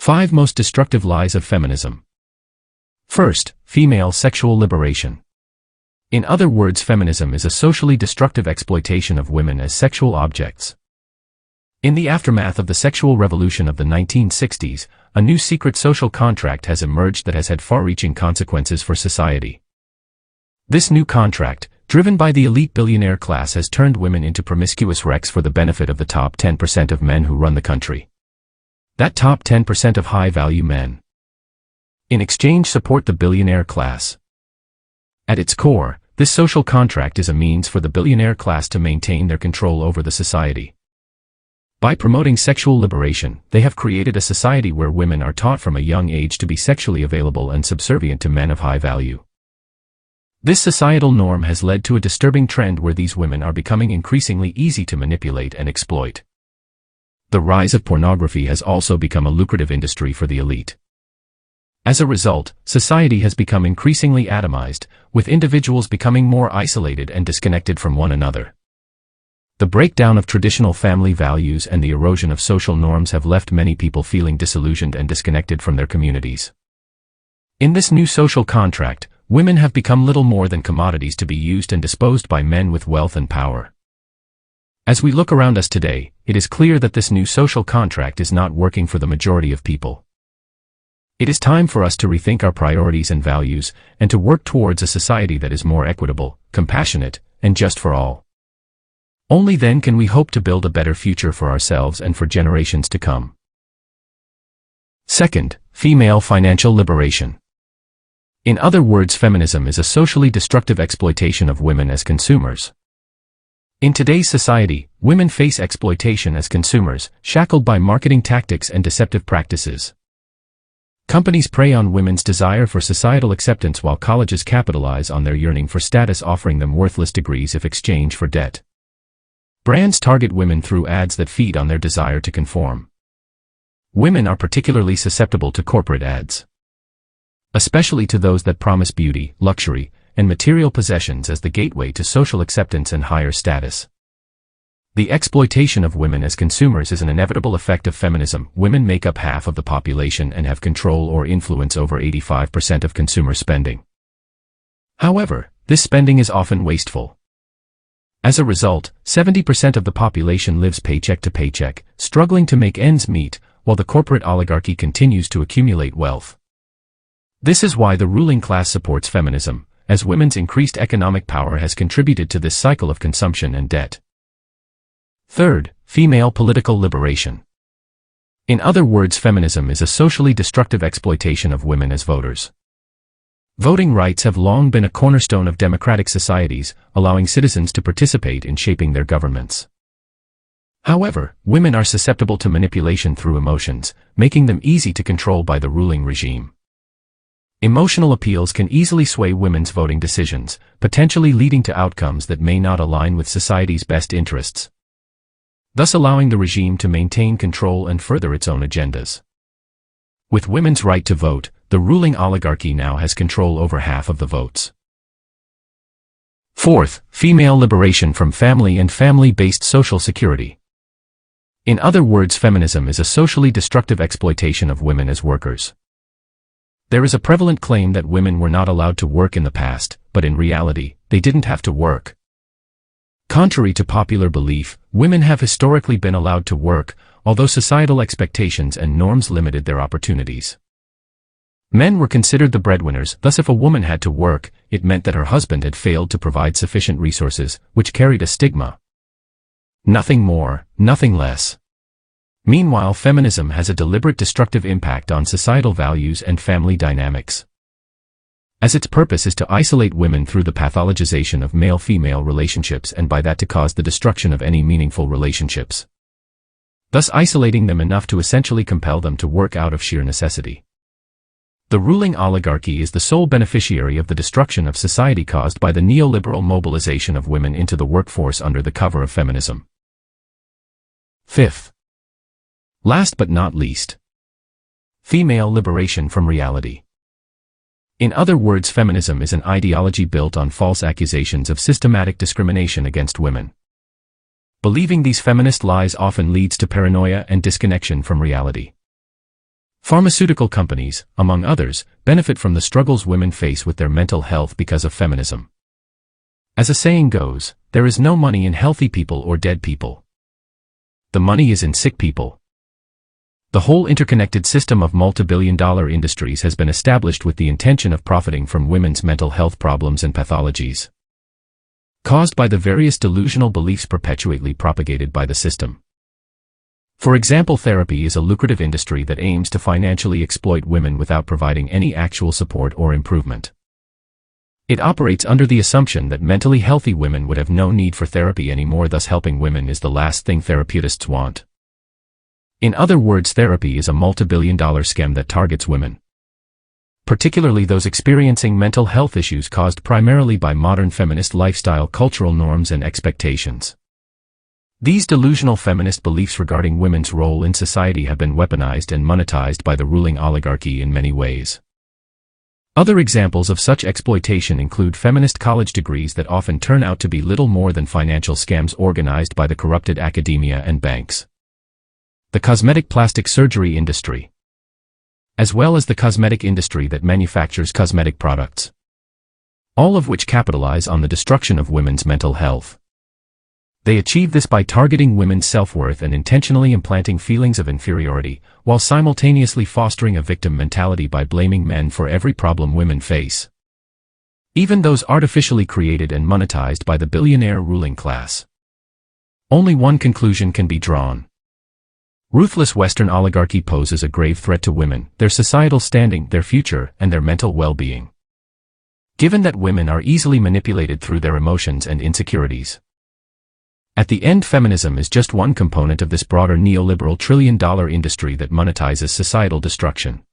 5 Most Destructive Lies of Feminism. First, female sexual liberation. In other words, feminism is a socially destructive exploitation of women as sexual objects. In the aftermath of the sexual revolution of the 1960s, a new secret social contract has emerged that has had far-reaching consequences for society. This new contract, driven by the elite billionaire class, has turned women into promiscuous wrecks for the benefit of the top 10% of men who run the country. That top 10% of high-value men, in exchange, support the billionaire class. At its core, this social contract is a means for the billionaire class to maintain their control over the society. By promoting sexual liberation, they have created a society where women are taught from a young age to be sexually available and subservient to men of high value. This societal norm has led to a disturbing trend where these women are becoming increasingly easy to manipulate and exploit. The rise of pornography has also become a lucrative industry for the elite. As a result, society has become increasingly atomized, with individuals becoming more isolated and disconnected from one another. The breakdown of traditional family values and the erosion of social norms have left many people feeling disillusioned and disconnected from their communities. In this new social contract, women have become little more than commodities to be used and disposed by men with wealth and power. As we look around us today, it is clear that this new social contract is not working for the majority of people. It is time for us to rethink our priorities and values, and to work towards a society that is more equitable, compassionate, and just for all. Only then can we hope to build a better future for ourselves and for generations to come. Second, female financial liberation. In other words, feminism is a socially destructive exploitation of women as consumers. In today's society, women face exploitation as consumers, shackled by marketing tactics and deceptive practices. Companies prey on women's desire for societal acceptance while colleges capitalize on their yearning for status, offering them worthless degrees in exchange for debt. Brands target women through ads that feed on their desire to conform. Women are particularly susceptible to corporate ads, especially to those that promise beauty, luxury, and material possessions as the gateway to social acceptance and higher status. The exploitation of women as consumers is an inevitable effect of feminism. Women make up half of the population and have control or influence over 85% of consumer spending. However, this spending is often wasteful. As a result, 70% of the population lives paycheck to paycheck, struggling to make ends meet, while the corporate oligarchy continues to accumulate wealth. This is why the ruling class supports feminism, as women's increased economic power has contributed to this cycle of consumption and debt. Third, female political liberation. In other words, feminism is a socially destructive exploitation of women as voters. Voting rights have long been a cornerstone of democratic societies, allowing citizens to participate in shaping their governments. However, women are susceptible to manipulation through emotions, making them easy to control by the ruling regime. Emotional appeals can easily sway women's voting decisions, potentially leading to outcomes that may not align with society's best interests, thus allowing the regime to maintain control and further its own agendas. With women's right to vote, the ruling oligarchy now has control over half of the votes. Fourth, female liberation from family and family-based social security. In other words, feminism is a socially destructive exploitation of women as workers. There is a prevalent claim that women were not allowed to work in the past, but in reality, they didn't have to work. Contrary to popular belief, women have historically been allowed to work, although societal expectations and norms limited their opportunities. Men were considered the breadwinners, thus if a woman had to work, it meant that her husband had failed to provide sufficient resources, which carried a stigma. Nothing more, nothing less. Meanwhile, feminism has a deliberate destructive impact on societal values and family dynamics, as its purpose is to isolate women through the pathologization of male-female relationships and by that to cause the destruction of any meaningful relationships, thus isolating them enough to essentially compel them to work out of sheer necessity. The ruling oligarchy is the sole beneficiary of the destruction of society caused by the neoliberal mobilization of women into the workforce under the cover of feminism. Fifth, last but not least, female liberation from reality. In other words, feminism is an ideology built on false accusations of systematic discrimination against women. Believing these feminist lies often leads to paranoia and disconnection from reality. Pharmaceutical companies, among others, benefit from the struggles women face with their mental health because of feminism. As a saying goes, there is no money in healthy people or dead people. The money is in sick people. The whole interconnected system of multi-billion-dollar industries has been established with the intention of profiting from women's mental health problems and pathologies caused by the various delusional beliefs perpetually propagated by the system. For example, therapy is a lucrative industry that aims to financially exploit women without providing any actual support or improvement. It operates under the assumption that mentally healthy women would have no need for therapy anymore, thus helping women is the last thing therapeutists want. In other words, therapy is a multi-billion-dollar scam that targets women, particularly those experiencing mental health issues caused primarily by modern feminist lifestyle, cultural norms and expectations. These delusional feminist beliefs regarding women's role in society have been weaponized and monetized by the ruling oligarchy in many ways. Other examples of such exploitation include feminist college degrees that often turn out to be little more than financial scams organized by the corrupted academia and banks, the cosmetic plastic surgery industry, as well as the cosmetic industry that manufactures cosmetic products, all of which capitalize on the destruction of women's mental health. They achieve this by targeting women's self-worth and intentionally implanting feelings of inferiority, while simultaneously fostering a victim mentality by blaming men for every problem women face, even those artificially created and monetized by the billionaire ruling class. Only one conclusion can be drawn. Ruthless Western oligarchy poses a grave threat to women, their societal standing, their future, and their mental well-being. Given that women are easily manipulated through their emotions and insecurities. At the end, feminism is just one component of this broader neoliberal trillion-dollar industry that monetizes societal destruction.